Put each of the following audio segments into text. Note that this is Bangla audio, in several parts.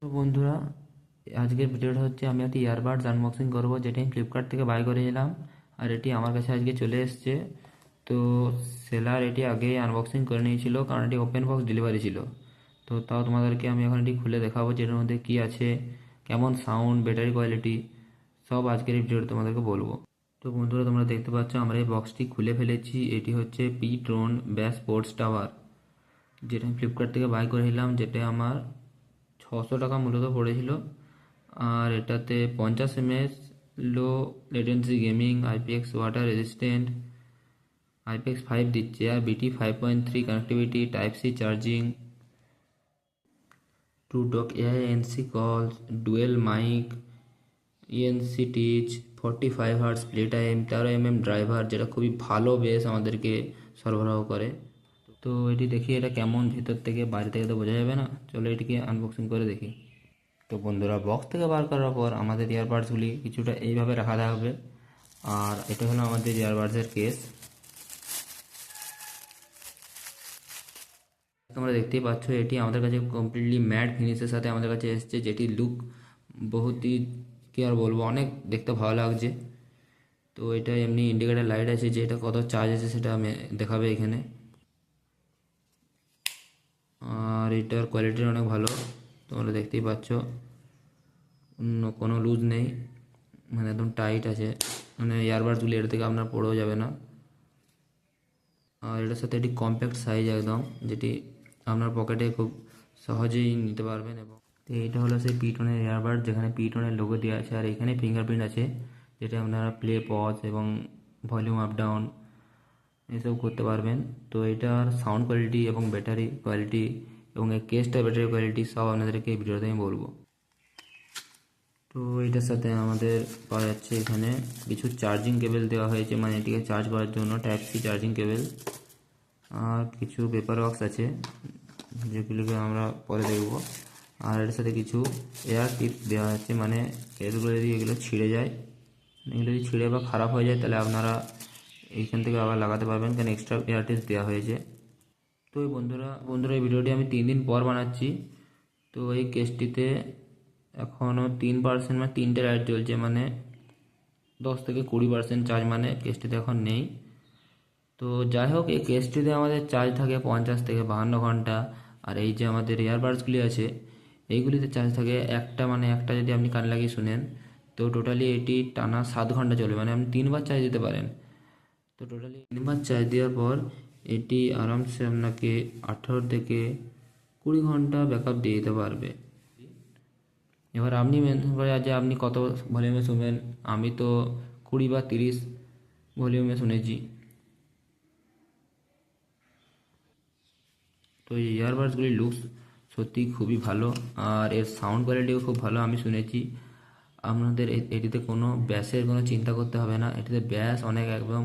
তো বন্ধুরা, আজকের ভিডিওটা হচ্ছে আমি একটা ইয়ারবাডস আনবক্সিং করব, যেটা আমি ফ্লিপকার্ট থেকে বাই করেছিলাম। আর এটি আমার কাছে আজকে চলে এসেছে। তো সেলার এটি আগেই আনবক্সিং করে নিয়েছিল, কারণ এটি ওপেন বক্স ডেলিভারি ছিল। তো তাও তোমাদেরকে আমি এখন এটি খুলে দেখাবো, যেটার মধ্যে কী আছে, কেমন সাউন্ড, ব্যাটারি কোয়ালিটি, সব আজকের এই ভিডিওতে তোমাদেরকে বলবো। তো বন্ধুরা, তোমরা দেখতে পাচ্ছ আমরা এই বক্সটি খুলে ফেলেছি। এটি হচ্ছে পিট্রন ব্যাস স্পোর্টস টাওয়ার, যেটা আমি ফ্লিপকার্ট থেকে বাই করেছিলাম, যেটা আমার 600 টাকা মূলত পড়েছিল। আর এটাতে 50 mAh low latency gaming, IPX water resistant, IPX5 দিচ্ছে, আর BT 5.3 connectivity, type C charging, to talk AINC calls, dual mic, ENC tech, 45 Hz play time, 13 mm driver, যেটা খুবই ভালো বেস আমাদেরকে সরবরাহ করে। তো এটি দেখি এটা কেমন ভিতর থেকে, বাইরে থেকে তো বোঝা যাবে না। চলো এটিকে আনবক্সিং করে দেখি। তো বন্ধুরা, বক্স থেকে বার করার পর আমাদের ইয়ারবাডসগুলি কিছুটা এইভাবে রাখা থাকবে। আর এটা হলো আমাদের ইয়ারবাডসের কেস। তোমরা দেখতেই পাচ্ছ এটি আমাদের কাছে কমপ্লিটলি ম্যাট ফিনিশের সাথে আমাদের কাছে এসেছে, যেটি লুক বহুতই, কি আর বলবো, অনেক দেখতে ভালো লাগছে। তো এটা এমনি ইন্ডিকেটার লাইট আছে, যে এটা কত চার্জ আছে সেটা দেখাবে এখানে। আর এটার কোয়ালিটি অনেক ভালো, তোমরা দেখতেই পাচ্ছ, কোনো লুজ নেই, মানে একদম টাইট আছে, মানে ইয়ারবাডসগুলি এর থেকে আপনার পড়েও যাবে না। আর এটার সাথে এটি কম্প্যাক্ট সাইজ একদম, যেটি আপনার পকেটে খুব সহজেই নিতে পারবেন। এবং তো এইটা হলো সেই পিটনের ইয়ারবাড, যেখানে পিটনের লোগো দেওয়া আছে, আর এখানে ফিঙ্গারপ্রিন্ট আছে, যেটা আপনারা প্লে, পজ এবং ভলিউম আপ ডাউন এসব করতে পারবেন। তো এটার সাউন্ড কোয়ালিটি এবং ব্যাটারি কোয়ালিটি এবং এই কেসটার ব্যাটারি কোয়ালিটি সব আপনাদেরকে এই ভিডিওতে আমি বলবো। তো এটার সাথে আমাদের পাওয়া যাচ্ছে এখানে কিছু চার্জিং কেবল দেওয়া হয়েছে, মানে এটিকে চার্জ করার জন্য টাইপ সি চার্জিং কেবল। আর কিছু পেপার বক্স আছে, যেগুলিকে আমরা পরে দেখব। আর এর সাথে কিছু এয়ার টিপ দেওয়া আছে, মানে এগুলো যদি এগুলো ছিঁড়ে যায়, এগুলো যদি ছিঁড়ে বা খারাপ হয়ে যায়, তাহলে আপনারা এইখান থেকে আবার লাগাতে পারবেন, কারণ এক্সট্রা এয়ার টিপস দেওয়া হয়েছে। তো এই বন্ধুরা এই ভিডিওটি আমি 3 দিন পর বানাচ্ছি। তো এই কেসটিতে এখনও 3% মানে 3টে লাইট জ্বলছে, মানে 10 থেকে 20% চার্জ, মানে কেসটিতে এখন নেই। তো যাই হোক, এই কেসটিতে আমাদের চার্জ থাকে 50 থেকে 52 ঘন্টা। আর এই যে আমাদের ইয়ারবাডসগুলি আছে, এইগুলিতে চার্জ থাকে একটা যদি আপনি কানে লাগিয়ে শুনেন, তো টোটালি এটি টানা 7 ঘন্টা চলবে, মানে আপনি 3বার চার্জ দিতে পারেন। তো টোটালি 3বার চার্জ দেওয়ার পর এটি আরামসে আপনাকে 18 থেকে 20 ঘন্টা ব্যাকআপ দিয়ে দিতে পারবে। এবার আপনি মেনশন করে যে আপনি কত ভলিউমে শুনবেন। আমি তো 20 বা 30 ভলিউমে শুনেছি। তো এই ইয়ারবাডসগুলির লুকস সত্যি খুবই ভালো, আর এর সাউন্ড কোয়ালিটিও খুব ভালো আমি শুনেছি। আপনাদের এটিতে কোনো ব্যাসের কোনো চিন্তা করতে হবে না, এটিতে ব্যাস অনেক, একদম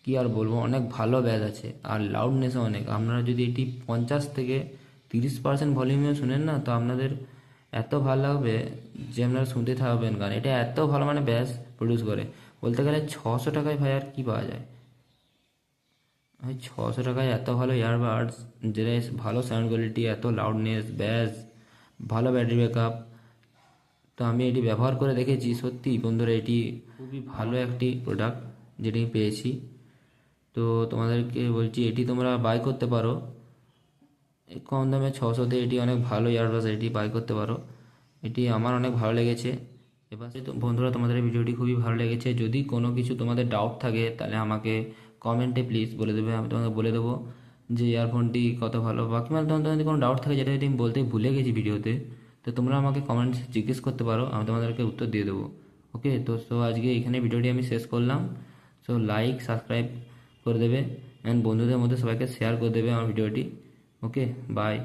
কি আর বলবো, অনেক ভালো ব্যাস আছে। আর লাউডনেসও অনেক। আপনারা যদি এটি 50 থেকে 30% ভলিউমে শুনেন না, তো আপনাদের এত ভালো লাগবে যে আপনারা শুনতে থাকবেন গান। এটা এত ভালো, মানে ব্যাস প্রডিউস করে। বলতে গেলে 600 টাকায় ভাই আর কী পাওয়া যায়? ওই 600 টাকায় এত ভালো ইয়ারবাডস, যেটা ভালো সাউন্ড কোয়ালিটি, এত লাউডনেস, ব্যাস, ভালো ব্যাটারি ব্যাকআপ। তো আমি এটি ব্যবহার করে দেখেছি, সত্যি বন্ধুরা এটি খুবই ভালো একটি প্রোডাক্ট যেটি আমি পেয়েছি। তো তোমাদেরকে বলছি এটি তোমরা বাই করতে পারো এই কম দামে, 600-তে এটি অনেক ভালো ইয়ারবাডস, এটি বাই করতে পারো। এটি আমার অনেক ভালো লেগেছে। এবার তো বন্ধুরা, তোমাদের এই ভিডিওটি খুবই ভালো লেগেছে। যদি কোনো কিছু তোমাদের ডাউট থাকে, তাহলে আমাকে কমেন্টে প্লিজ বলে দেবে, আমি তোমাকে বলে দেবো যে ইয়ারফোনটি কত ভালো। বাকি মানে তোমাদের যদি কোনো ডাউট থাকে, যেটা যদি আমি বলতে ভুলে গেছি ভিডিওতে, তো তোমরা আমাকে কমেন্টে জিজ্ঞেস করতে পারো, আমি তোমাদেরকে উত্তর দিয়ে দেবো। ওকে, তো আজকে এখানে ভিডিওটি আমি শেষ করলাম। সো লাইক, সাবস্ক্রাইব করে দেবে, অ্যান্ড বন্ধুদের মধ্যে সবাইকে শেয়ার করে দেবে আমার ভিডিওটি। ওকে, বাই।